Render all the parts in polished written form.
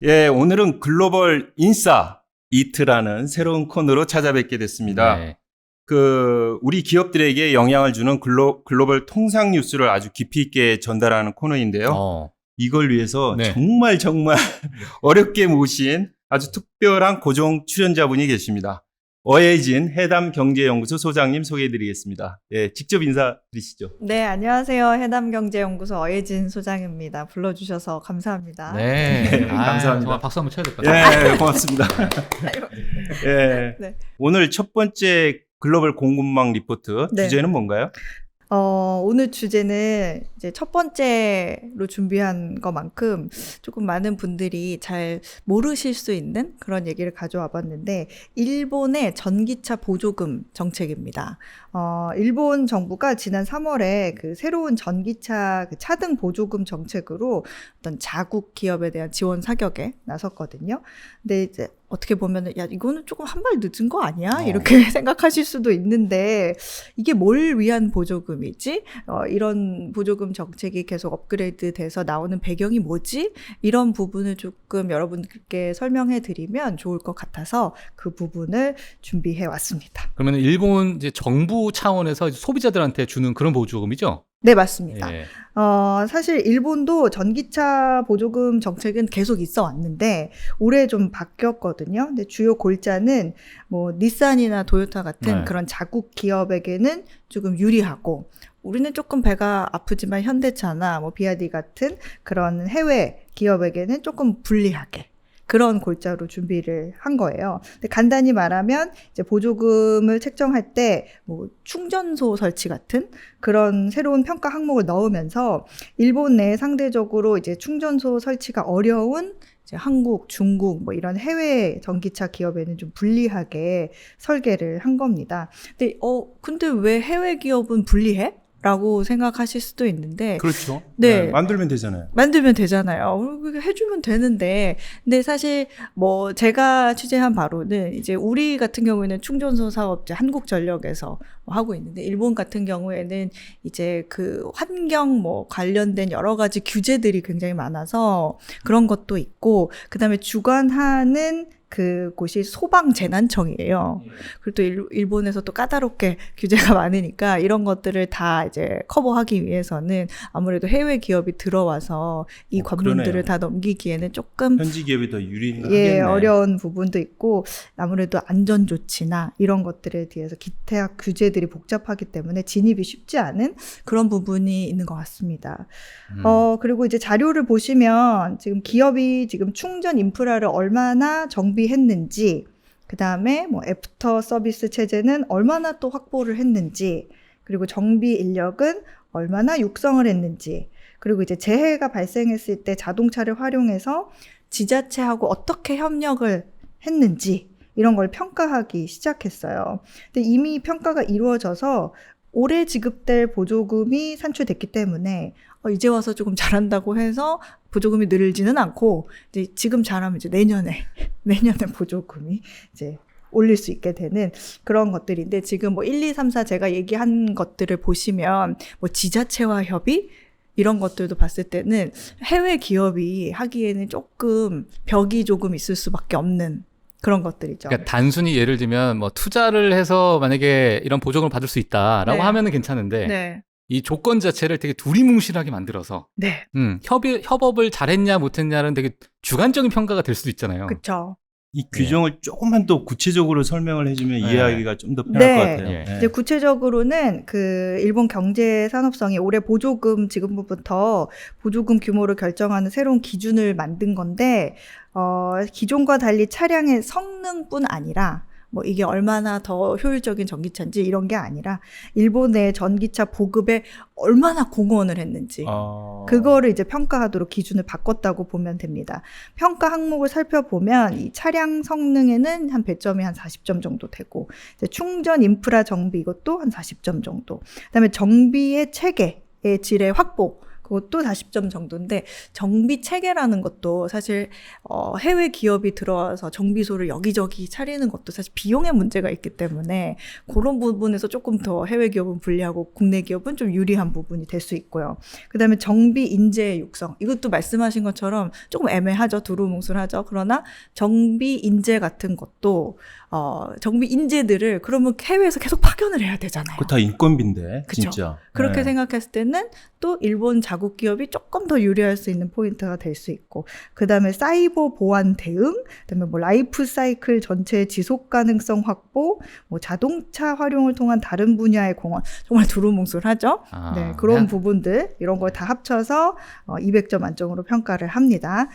예, 오늘은 글로벌 인사 이트라는 새로운 코너로 찾아뵙게 됐습니다. 네. 우리 기업들에게 영향을 주는 글로벌 통상 뉴스를 아주 깊이 있게 전달하는 코너인데요. 이걸 위해서 네. 정말 어렵게 모신 아주 특별한 고정 출연자분이 계십니다. 어예진 해담경제연구소 소장님 소개해드리겠습니다. 예, 직접 인사드리시죠. 네, 안녕하세요. 해담경제연구소 어예진 소장입니다. 불러주셔서 감사합니다. 네. 감사합니다. 정말 박수 한번 쳐야 될 것 같아요. 예, 고맙습니다. 예, 네. 오늘 첫 번째 글로벌 공급망 리포트 네. 주제는 뭔가요? 오늘 주제는 이제 첫 번째로 준비한 것만큼 조금 많은 분들이 잘 모르실 수 있는 그런 얘기를 가져와 봤는데, 일본의 전기차 보조금 정책입니다. 일본 정부가 지난 3월에 그 새로운 전기차 그 차등 보조금 정책으로 어떤 자국 기업에 대한 지원 사격에 나섰거든요. 근데 이제 어떻게 보면은 야, 이거는 조금 한 발 늦은 거 아니야? 이렇게 생각하실 수도 있는데, 이게 뭘 위한 보조금이지? 이런 보조금 정책이 계속 업그레이드 돼서 나오는 배경이 뭐지? 이런 부분을 조금 여러분께 설명해 드리면 좋을 것 같아서 그 부분을 준비해 왔습니다. 그러면 일본 이제 정부 차원에서 소비자들한테 주는 그런 보조금이죠? 네, 맞습니다. 예. 사실 일본도 전기차 보조금 정책은 계속 있어 왔는데 올해 좀 바뀌었거든요. 근데 주요 골자는 뭐 닛산이나 도요타 같은 네. 그런 자국 기업에게는 조금 유리하고, 우리는 조금 배가 아프지만 현대차나 뭐 비아디 같은 그런 해외 기업에게는 조금 불리하게, 그런 골자로 준비를 한 거예요. 근데 간단히 말하면 이제 보조금을 책정할 때 뭐 충전소 설치 같은 그런 새로운 평가 항목을 넣으면서 일본 내에 상대적으로 이제 충전소 설치가 어려운 이제 한국, 중국 뭐 이런 해외 전기차 기업에는 좀 불리하게 설계를 한 겁니다. 근데 왜 해외 기업은 불리해? 라고 생각하실 수도 있는데, 그렇죠. 네. 만들면 되잖아요. 만들면 되잖아요. 해주면 되는데. 근데 사실 뭐 제가 취재한 바로는 이제 우리 같은 경우에는 충전소 사업 이제 한국전력에서 하고 있는데, 일본 같은 경우에는 이제 그 환경 뭐 관련된 여러 가지 규제들이 굉장히 많아서 그런 것도 있고, 그다음에 주관하는 그곳이 소방재난청이에요. 그리고 또 일본에서 또 까다롭게 규제가 많으니까 이런 것들을 다 이제 커버하기 위해서는 아무래도 해외 기업이 들어와서 이 관문들을 그러네요. 다 넘기기에는 조금 현지 기업이 더 유리하겠네. 예, 어려운 부분도 있고, 아무래도 안전 조치나 이런 것들에 대해서 기타 규제들이 복잡하기 때문에 진입이 쉽지 않은 그런 부분이 있는 것 같습니다. 그리고 이제 자료를 보시면 지금 기업이 지금 충전 인프라를 얼마나 정비했는지, 그 다음에 뭐 애프터 서비스 체제는 얼마나 또 확보를 했는지, 그리고 정비 인력은 얼마나 육성을 했는지, 그리고 이제 재해가 발생했을 때 자동차를 활용해서 지자체하고 어떻게 협력을 했는지, 이런 걸 평가하기 시작했어요. 근데 이미 평가가 이루어져서 올해 지급될 보조금이 산출됐기 때문에 이제 와서 조금 잘한다고 해서 보조금이 늘지는 않고, 이제 지금 잘하면 이제 내년에 보조금이 이제 올릴 수 있게 되는 그런 것들인데, 지금 뭐 1, 2, 3, 4 제가 얘기한 것들을 보시면 뭐 지자체와 협의 이런 것들도 봤을 때는 해외 기업이 하기에는 조금 벽이 조금 있을 수밖에 없는 그런 것들이죠. 그러니까 단순히 예를 들면 뭐 투자를 해서 만약에 이런 보조금을 받을 수 있다라고 네. 하면은 괜찮은데, 네. 이 조건 자체를 되게 두리뭉실하게 만들어서 네. 협업을 잘했냐 못했냐는 되게 주관적인 평가가 될 수도 있잖아요. 그렇죠. 이 규정을 조금만 더 구체적으로 설명을 해주면 네. 이해하기가 좀 더 편할 네. 것 같아요. 예. 네. 이제 구체적으로는 그 일본 경제산업성이 올해 보조금 지급부터 보조금 규모를 결정하는 새로운 기준을 만든 건데, 기존과 달리 차량의 성능뿐 아니라 뭐 이게 얼마나 더 효율적인 전기차인지 이런 게 아니라 일본 내 전기차 보급에 얼마나 공헌을 했는지, 그거를 이제 평가하도록 기준을 바꿨다고 보면 됩니다. 평가 항목을 살펴보면 이 차량 성능에는 한 배점이 한 40점 정도 되고, 이제 충전 인프라 정비 이것도 한 40점 정도, 그다음에 정비의 체계의 질의 확보, 그것도 40점 정도인데 정비 체계라는 것도 사실 해외 기업이 들어와서 정비소를 여기저기 차리는 것도 사실 비용의 문제가 있기 때문에 그런 부분에서 조금 더 해외 기업은 불리하고 국내 기업은 좀 유리한 부분이 될 수 있고요. 그다음에 정비 인재 육성, 이것도 말씀하신 것처럼 조금 애매하죠. 두루뭉술하죠. 그러나 정비 인재 같은 것도 정비 인재들을 그러면 해외에서 계속 파견을 해야 되잖아요. 그거 다 인건비인데 그쵸? 진짜. 그렇게 네. 생각했을 때는 또 일본 자국 기업이 조금 더 유리할 수 있는 포인트가 될 수 있고, 그다음에 사이버 보안 대응, 그다음에 뭐 라이프 사이클 전체의 지속 가능성 확보, 뭐 자동차 활용을 통한 다른 분야의 공헌, 정말 두루뭉술하죠. 네, 그런 부분들 이런 걸 다 합쳐서 200점 만점으로 평가를 합니다.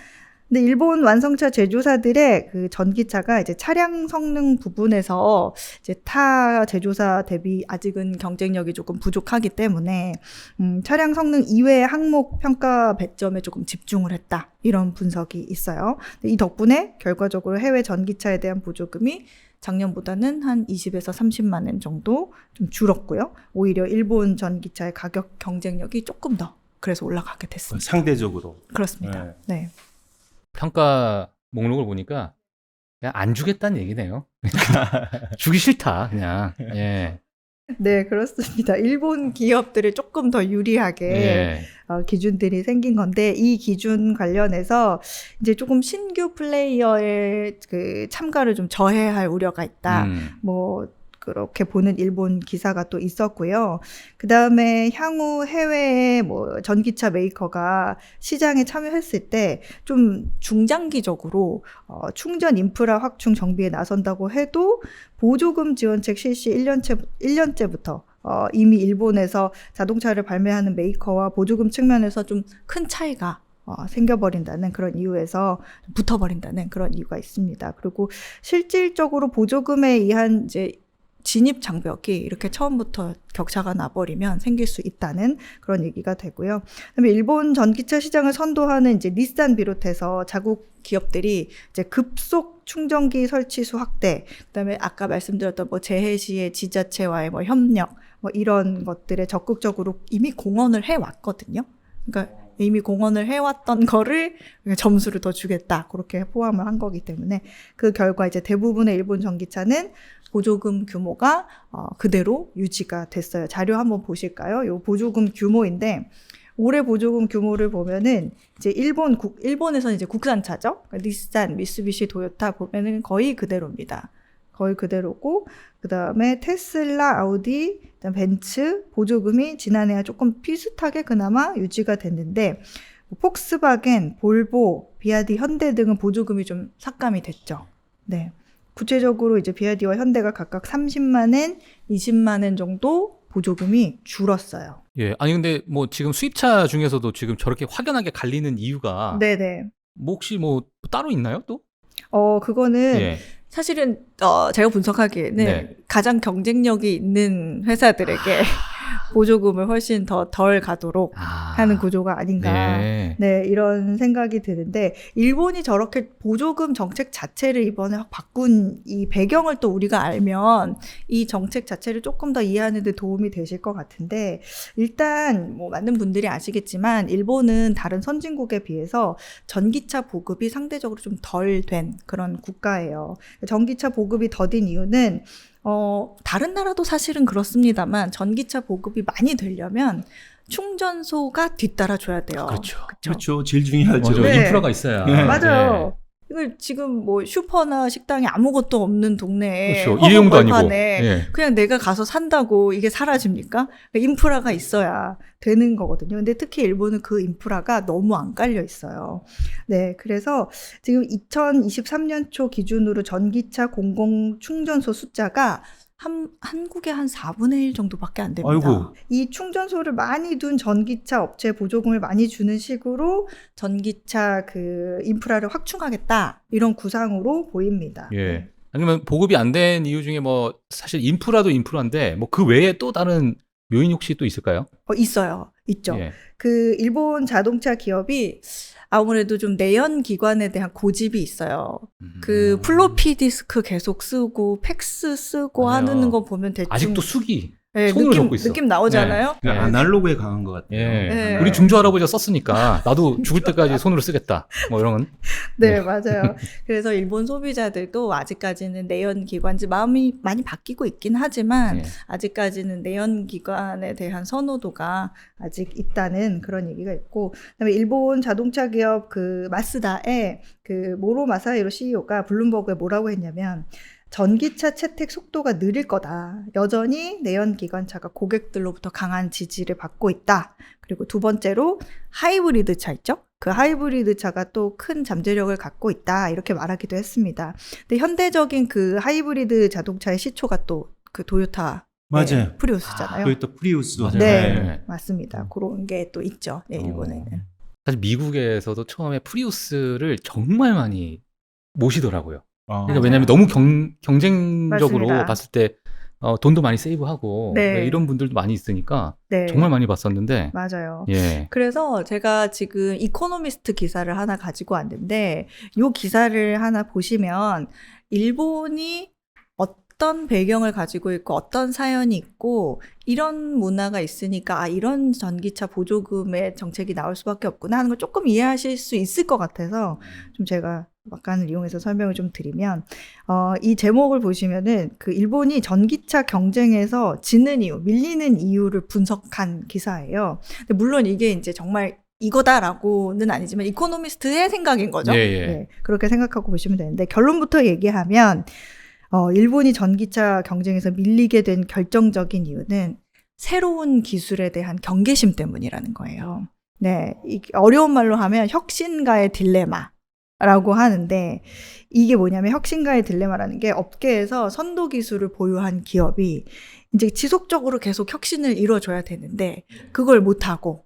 근데 일본 완성차 제조사들의 그 전기차가 이제 차량 성능 부분에서 이제 타 제조사 대비 아직은 경쟁력이 조금 부족하기 때문에 차량 성능 이외의 항목 평가 배점에 조금 집중을 했다. 이런 분석이 있어요. 이 덕분에 결과적으로 해외 전기차에 대한 보조금이 작년보다는 한 20에서 30만 원 정도 좀 줄었고요. 오히려 일본 전기차의 가격 경쟁력이 조금 더 그래서 올라가게 됐습니다. 상대적으로. 그렇습니다. 네. 평가 목록을 보니까 그냥 안 주겠다는 얘기네요. 주기 싫다 그냥. 예. 네, 그렇습니다. 일본 기업들이 조금 더 유리하게 예. 기준들이 생긴 건데, 이 기준 관련해서 이제 조금 신규 플레이어의 그 참가를 좀 저해할 우려가 있다. 뭐 그렇게 보는 일본 기사가 또 있었고요. 그 다음에 향후 해외의 뭐 전기차 메이커가 시장에 참여했을 때 좀 중장기적으로 충전 인프라 확충 정비에 나선다고 해도 보조금 지원책 실시 1년째부터 이미 일본에서 자동차를 발매하는 메이커와 보조금 측면에서 좀 큰 차이가 생겨버린다는 그런 이유에서 붙어버린다는 그런 이유가 있습니다. 그리고 실질적으로 보조금에 의한 이제 진입 장벽이 이렇게 처음부터 격차가 나버리면 생길 수 있다는 그런 얘기가 되고요. 그다음에 일본 전기차 시장을 선도하는 이제 닛산 비롯해서 자국 기업들이 이제 급속 충전기 설치 수 확대, 그다음에 아까 말씀드렸던 뭐 재해시의 지자체와의 뭐 협력, 뭐 이런 것들에 적극적으로 이미 공헌을 해왔거든요. 그러니까 이미 공헌을 해왔던 거를 점수를 더 주겠다, 그렇게 포함을 한 거기 때문에 그 결과 이제 대부분의 일본 전기차는 보조금 규모가 그대로 유지가 됐어요. 자료 한번 보실까요? 요 보조금 규모인데, 올해 보조금 규모를 보면은 이제 일본에서는 이제 국산차죠. 그러니까 닛산, 미쓰비시, 도요타 보면은 거의 그대로입니다. 거의 그대로고, 그 다음에 테슬라, 아우디, 그다음 벤츠 보조금이 지난해와 조금 비슷하게 그나마 유지가 됐는데, 폭스바겐, 볼보, 비아디, 현대 등은 보조금이 좀 삭감이 됐죠. 네. 구체적으로 이제 비아디와 현대가 각각 30만 원, 20만 원 정도 보조금이 줄었어요. 예. 아니 근데 뭐 지금 수입차 중에서도 지금 저렇게 확연하게 갈리는 이유가 네네. 뭐 혹시 뭐 따로 있나요 또? 그거는 예. 사실은 제가 분석하기에는 네. 가장 경쟁력이 있는 회사들에게 보조금을 훨씬 더 덜 가도록 하는 구조가 아닌가. 네. 네, 이런 생각이 드는데, 일본이 저렇게 보조금 정책 자체를 이번에 확 바꾼 이 배경을 또 우리가 알면 이 정책 자체를 조금 더 이해하는 데 도움이 되실 것 같은데, 일단 뭐 많은 분들이 아시겠지만 일본은 다른 선진국에 비해서 전기차 보급이 상대적으로 좀 덜 된 그런 국가예요. 전기차 보급이 더딘 이유는 다른 나라도 사실은 그렇습니다만 전기차 보급이 많이 되려면 충전소가 뒤따라줘야 돼요. 그렇죠. 제일 중요하죠. 맞아요. 네. 인프라가 있어야. 네. 맞아요. 이걸 지금 뭐 슈퍼나 식당에 아무것도 없는 동네에 그렇죠. 일회용도 아니고. 허벌판에 예. 그냥 내가 가서 산다고 이게 사라집니까? 그러니까 인프라가 있어야 되는 거거든요. 근데 특히 일본은 그 인프라가 너무 안 깔려 있어요. 네, 그래서 지금 2023년 초 기준으로 전기차 공공 충전소 숫자가 한국의 한 4분의 1 정도밖에 안 됩니다. 아이고. 이 충전소를 많이 둔 전기차 업체에 보조금을 많이 주는 식으로 전기차 그 인프라를 확충하겠다, 이런 구상으로 보입니다. 예. 아니면 보급이 안 된 이유 중에 뭐 사실 인프라도 인프라인데 뭐 그 외에 또 다른 요인 혹시 또 있을까요? 있죠. 예. 그 일본 자동차 기업이 아무래도 좀 내연 기관에 대한 고집이 있어요. 그 플로피 디스크 계속 쓰고 팩스 쓰고 맞아요. 하는 거 보면 대충 아직도 수기. 네, 손으로 적고 있어. 느낌 나오잖아요. 그러니까 아날로그에 강한 것 같아요. 예. 네. 우리 중조 할아버지가 썼으니까 나도 죽을 때까지 손으로 쓰겠다. 뭐 이런 건. 네, 맞아요. 그래서 일본 소비자들도 아직까지는 내연기관지 마음이 많이 바뀌고 있긴 하지만 예. 아직까지는 내연기관에 대한 선호도가 아직 있다는 그런 얘기가 있고, 그다음에 일본 자동차 기업 그 마쓰다의 그 모로 마사히로 CEO가 블룸버그에 뭐라고 했냐면 전기차 채택 속도가 느릴 거다. 여전히 내연기관차가 고객들로부터 강한 지지를 받고 있다. 그리고 두 번째로 하이브리드 차 있죠? 그 하이브리드 차가 또 큰 잠재력을 갖고 있다. 이렇게 말하기도 했습니다. 근데 현대적인 그 하이브리드 자동차의 시초가 또 그 도요타 맞아요. 프리우스잖아요. 그게 또 프리우스. 맞아요. 네, 네. 맞습니다. 그런 게 또 있죠. 네, 일본에는. 사실 미국에서도 처음에 프리우스를 정말 많이 모시더라고요. 그러니까 왜냐하면 너무 경쟁적으로 맞습니다. 봤을 때 돈도 많이 세이브하고 네. 네, 이런 분들도 많이 있으니까 네, 정말 많이 봤었는데 맞아요. 예. 그래서 제가 지금 이코노미스트 기사를 하나 가지고 왔는데 이 기사를 하나 보시면 일본이 어떤 배경을 가지고 있고 어떤 사연이 있고 이런 문화가 있으니까 아, 이런 전기차 보조금의 정책이 나올 수밖에 없구나 하는 걸 조금 이해하실 수 있을 것 같아서 좀 제가 막간을 이용해서 설명을 좀 드리면 이 제목을 보시면은 그 일본이 전기차 경쟁에서 지는 이유, 밀리는 이유를 분석한 기사예요. 근데 물론 이게 이제 정말 이거다라고는 아니지만 이코노미스트의 생각인 거죠. 예, 예. 네, 그렇게 생각하고 보시면 되는데 결론부터 얘기하면 일본이 전기차 경쟁에서 밀리게 된 결정적인 이유는 새로운 기술에 대한 경계심 때문이라는 거예요. 네, 어려운 말로 하면 혁신가의 딜레마라고 하는데 이게 뭐냐면 혁신가의 딜레마라는 게 업계에서 선도 기술을 보유한 기업이 이제 지속적으로 계속 혁신을 이뤄줘야 되는데 그걸 못하고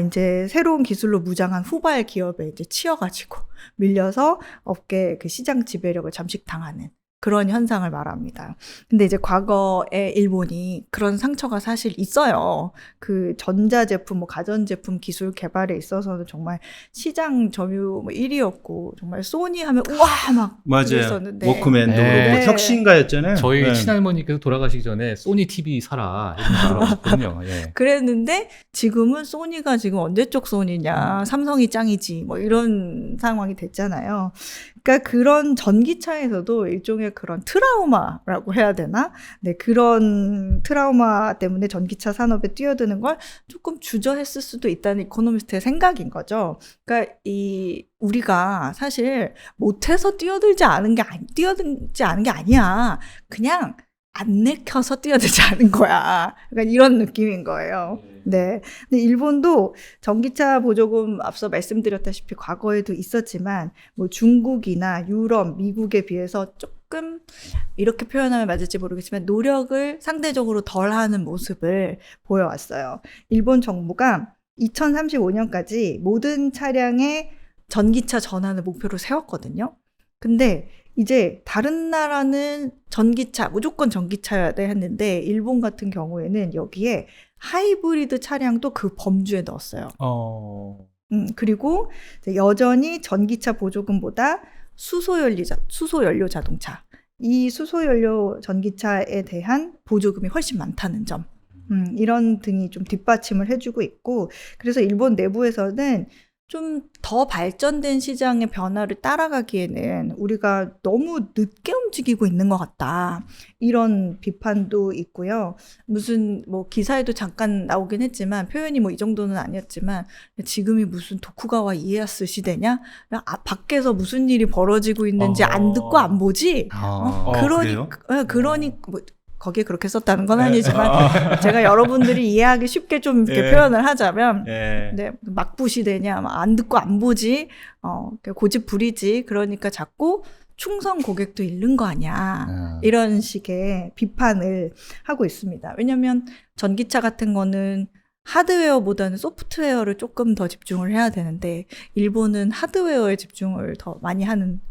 이제 새로운 기술로 무장한 후발 기업에 이제 치여가지고 밀려서 업계 그 시장 지배력을 잠식당하는 그런 현상을 말합니다. 근데 이제 과거에 일본이 그런 상처가 사실 있어요. 그 전자제품, 뭐 가전제품 기술 개발에 있어서는 정말 시장 점유 1위였고 정말 소니 하면 우와 막 맞아요. 그랬었는데 워크맨도 네. 그렇고 혁신가였잖아요. 저희 네. 친할머니께서 돌아가시기 전에 소니 TV 사라 이런 돌아가셨거든요. 예. 그랬는데 지금은 소니가 지금 언제적 소니냐 삼성이 짱이지 뭐 이런 상황이 됐잖아요. 그러니까 그런 전기차에서도 일종의 그런 트라우마라고 해야 되나? 네, 그런 트라우마 때문에 전기차 산업에 뛰어드는 걸 조금 주저했을 수도 있다는 이코노미스트의 생각인 거죠. 그러니까 우리가 사실 못해서 뛰어들지 않은 게 아니야. 그냥 안 내켜서 뛰어들지 않은 거야. 그러니까 이런 느낌인 거예요. 네. 근데 일본도 전기차 보조금 앞서 말씀드렸다시피 과거에도 있었지만 뭐 중국이나 유럽, 미국에 비해서 조금 이렇게 표현하면 맞을지 모르겠지만 노력을 상대적으로 덜 하는 모습을 보여왔어요. 일본 정부가 2035년까지 모든 차량의 전기차 전환을 목표로 세웠거든요. 근데 이제 다른 나라는 전기차, 무조건 전기차여야 돼 했는데 일본 같은 경우에는 여기에 하이브리드 차량도 그 범주에 넣었어요. 그리고 이제 여전히 전기차 보조금보다 수소연료 자동차, 이 수소연료 전기차에 대한 보조금이 훨씬 많다는 점. 이런 등이 좀 뒷받침을 해주고 있고, 그래서 일본 내부에서는 좀 더 발전된 시장의 변화를 따라가기에는 우리가 너무 늦게 움직이고 있는 것 같다. 이런 비판도 있고요. 무슨 뭐 기사에도 잠깐 나오긴 했지만 표현이 뭐 이 정도는 아니었지만 지금이 무슨 도쿠가와 이에야스 시대냐? 밖에서 무슨 일이 벌어지고 있는지 안 듣고 안 보지? 그러니 뭐 거기에 그렇게 썼다는 건 아니지만 제가 여러분들이 이해하기 쉽게 좀 이렇게 표현을 하자면 네, 막부 시대냐 안 듣고 안 보지 고집 부리지 그러니까 자꾸 충성 고객도 잃는 거 아니야 이런 식의 비판을 하고 있습니다. 왜냐하면 전기차 같은 거는 하드웨어보다는 소프트웨어를 조금 더 집중을 해야 되는데 일본은 하드웨어에 집중을 더 많이 하는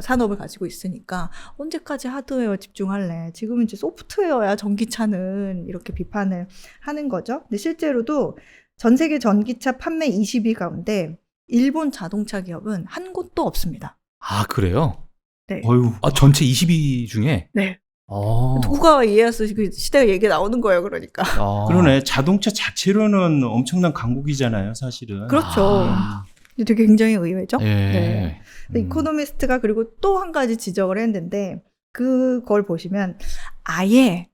산업을 가지고 있으니까 언제까지 하드웨어 집중할래? 지금은 이제 소프트웨어야 전기차는 이렇게 비판을 하는 거죠. 근데 실제로도 전 세계 전기차 판매 20위 가운데 일본 자동차 기업은 한 곳도 없습니다. 아, 그래요? 네. 어휴. 전체 20위 중에? 네. 누가 이에야스 그 시대가 얘기 나오는 거예요, 그러니까. 그러네. 자동차 자체로는 엄청난 강국이잖아요, 사실은. 그렇죠. 되게 굉장히 의외죠. 예. 네. 이코노미스트가 그리고 또 한 가지 지적을 했는데 그걸 보시면 아예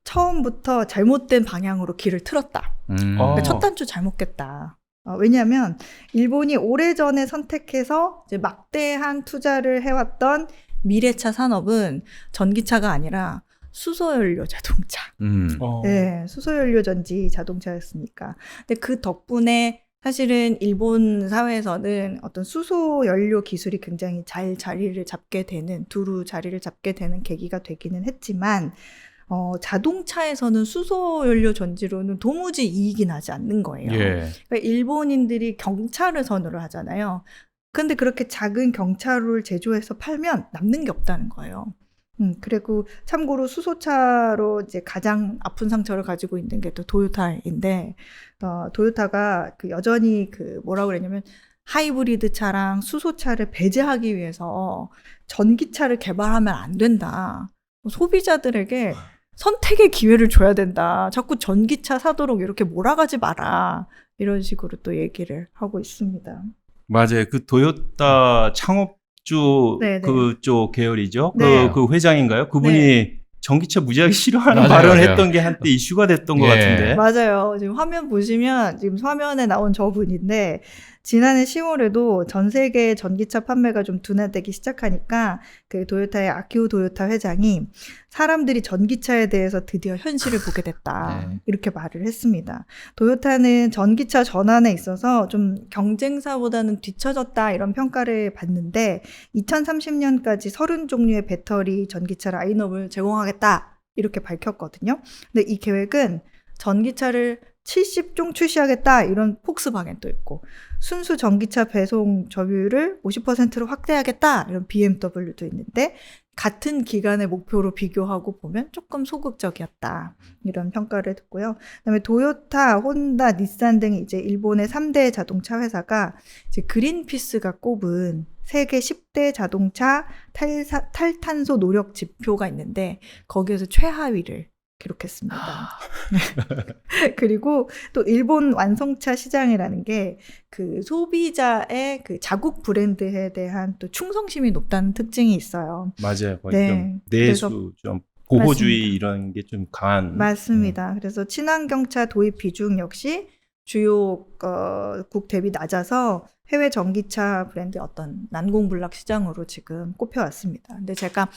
처음부터 잘못된 방향으로 길을 틀었다. 그러니까 첫 단추 잘못 꼈다. 왜냐하면 일본이 오래전에 선택해서 이제 막대한 투자를 해왔던 미래차 산업은 전기차가 아니라 수소연료 자동차. 네, 수소연료 전지 자동차였으니까. 근데 그 덕분에 사실은 일본 사회에서는 어떤 수소연료 기술이 굉장히 잘 자리를 잡게 되는, 두루 자리를 잡게 되는 계기가 되기는 했지만, 자동차에서는 수소연료 전지로는 도무지 이익이 나지 않는 거예요. 예. 그러니까 일본인들이 경차를 선호를 하잖아요. 근데 그렇게 작은 경차를 제조해서 팔면 남는 게 없다는 거예요. 그리고 참고로 수소차로 이제 가장 아픈 상처를 가지고 있는 게 또 도요타인데, 도요타가 그 여전히 그 뭐라고 그랬냐면 하이브리드 차랑 수소차를 배제하기 위해서 전기차를 개발하면 안 된다. 소비자들에게 선택의 기회를 줘야 된다. 자꾸 전기차 사도록 이렇게 몰아가지 마라. 이런 식으로 또 얘기를 하고 있습니다. 맞아요. 그 도요타 창업주 네네. 그쪽 계열이죠. 네. 그 회장인가요? 그분이 네. 전기차 무지하게 싫어하는 맞아요, 발언을 맞아요. 했던 게 한때 이슈가 됐던 것 예. 같은데. 맞아요. 지금 화면 보시면 지금 화면에 나온 저분인데 지난해 10월에도 전 세계 전기차 판매가 좀 둔화되기 시작하니까 그 도요타의 아키오 도요타 회장이 사람들이 전기차에 대해서 드디어 현실을 보게 됐다. 네. 이렇게 말을 했습니다. 도요타는 전기차 전환에 있어서 좀 경쟁사보다는 뒤처졌다 이런 평가를 받는데 2030년까지 30종류의 배터리 전기차 라인업을 제공하겠다. 이렇게 밝혔거든요. 근데 이 계획은 전기차를 70종 출시하겠다 이런 폭스바겐도 있고 순수 전기차 배송 점유율을 50%로 확대하겠다 이런 BMW도 있는데 같은 기간의 목표로 비교하고 보면 조금 소극적이었다 이런 평가를 듣고요. 그다음에 도요타, 혼다, 닛산 등이 이제 일본의 3대 자동차 회사가 이제 그린피스가 꼽은 세계 10대 자동차 탈탄소 노력 지표가 있는데 거기에서 최하위를 기록했습니다. 그리고 또 일본 완성차 시장이라는 게 그 소비자의 그 자국 브랜드에 대한 또 충성심이 높다는 특징이 있어요. 맞아요. 거의 네. 좀 내수, 그래서 좀 보호주의 맞습니다. 이런 게 좀 강한. 맞습니다. 그래서 친환경차 도입 비중 역시 주요 국 대비 낮아서 해외 전기차 브랜드의 어떤 난공불락 시장으로 지금 꼽혀왔습니다. 근데 제가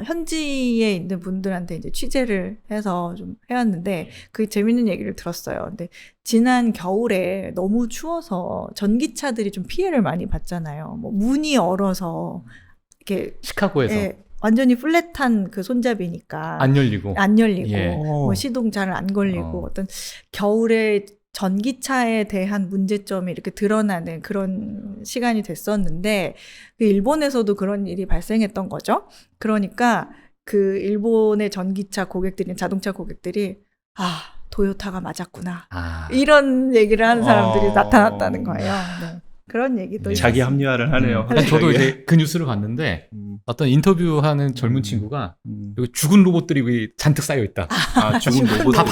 현지에 있는 분들한테 이제 취재를 해서 좀 해왔는데 그 재밌는 얘기를 들었어요. 근데 지난 겨울에 너무 추워서 전기차들이 좀 피해를 많이 봤잖아요. 뭐 문이 얼어서 이렇게 시카고에서 완전히 플랫한 그 손잡이니까 안 열리고. 예. 뭐 시동 잘 안 걸리고 어떤 겨울에 전기차에 대한 문제점이 이렇게 드러나는 그런 시간이 됐었는데 일본에서도 그런 일이 발생했던 거죠. 그러니까 그 일본의 전기차 고객들이 자동차 고객들이 도요타가 맞았구나. 이런 얘기를 하는 사람들이 나타났다는 거예요. 네. 그런 얘기도 자기 있었습니다. 합리화를 하네요. 약간 저도 이제 그 뉴스를 봤는데 어떤 인터뷰하는 젊은 친구가 여기 죽은 로봇들이 잔뜩 쌓여 있다. 죽은 로봇. 다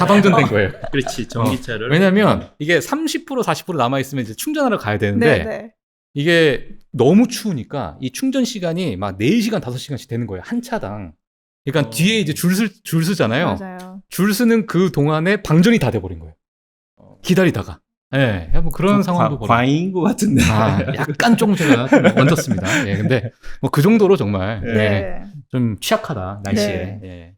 방전된 거예요. 그렇지. 전기차를. 왜냐면 이게 30% 40% 남아 있으면 이제 충전하러 가야 되는데 네. 이게 너무 추우니까 이 충전 시간이 막 4시간 5시간씩 되는 거예요. 한 차당. 그러니까 뒤에 이제 줄 서잖아요. 맞아요. 줄 서는 그 동안에 방전이 다 돼버린 거예요. 기다리다가. 예, 뭐 그런 상황도 과잉인 것 같은데. 약간 조금 제가 좀 얹었습니다. 예, 근데 뭐 그 정도로 정말 네. 좀 취약하다 날씨에. 네. 예.